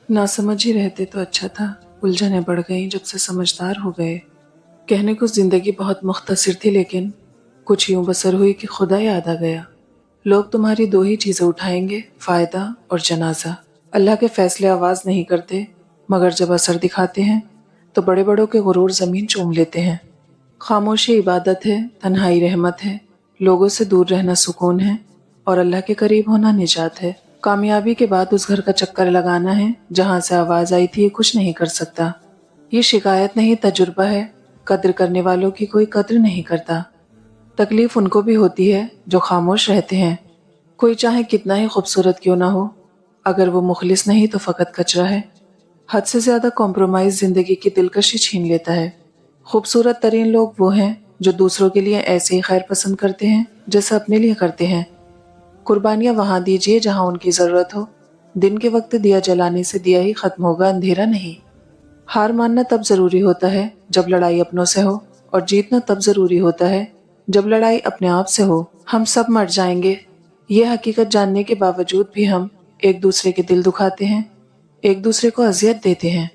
नासमझ ही रहते तो अच्छा था। उलझनें बढ़ गईं जब से समझदार हो गए। कहने को जिंदगी बहुत मुख्तसर थी, लेकिन कुछ यूं बसर हुई कि खुदा याद आ गया। लोग तुम्हारी दो ही चीजें उठाएंगे, फायदा और जनाजा। अल्लाह के फैसले आवाज नहीं करते, मगर जब असर दिखाते हैं तो बड़े बड़ों के गुरूर जमीन चूम लेते हैं। खामोशी इबादत है, तन्हाई रहमत है, लोगों से दूर रहना सुकून है, और अल्लाह के करीब होना निजात है। कामयाबी के बाद उस घर का चक्कर लगाना है जहां से आवाज आई थी, ये कुछ नहीं कर सकता। ये शिकायत नहीं, तजुर्बा है। कद्र करने वालों की कोई कद्र नहीं करता। तकलीफ उनको भी होती है जो खामोश रहते हैं। कोई चाहे कितना ही खूबसूरत क्यों ना हो, अगर वो मुखलिस नहीं तो फकत कचरा है। हद से ज्यादा कॉम्प्रोमाइज जिंदगी की दिलकशी छीन लेता है। खूबसूरत तरीन लोग वो हैं जो दूसरों के लिए ऐसे ही खैर पसंद करते हैं जैसा अपने लिए करते हैं। कुर्बानियां वहां दीजिए जहां उनकी जरूरत हो। दिन के वक्त दिया जलाने से दिया ही खत्म होगा, अंधेरा नहीं। हार मानना तब जरूरी होता है जब लड़ाई अपनों से हो, और जीतना तब जरूरी होता है जब लड़ाई अपने आप से हो। हम सब मर जाएंगे, ये हकीकत जानने के बावजूद भी हम एक दूसरे के दिल दुखाते हैं, एक दूसरे को अजियत देते हैं।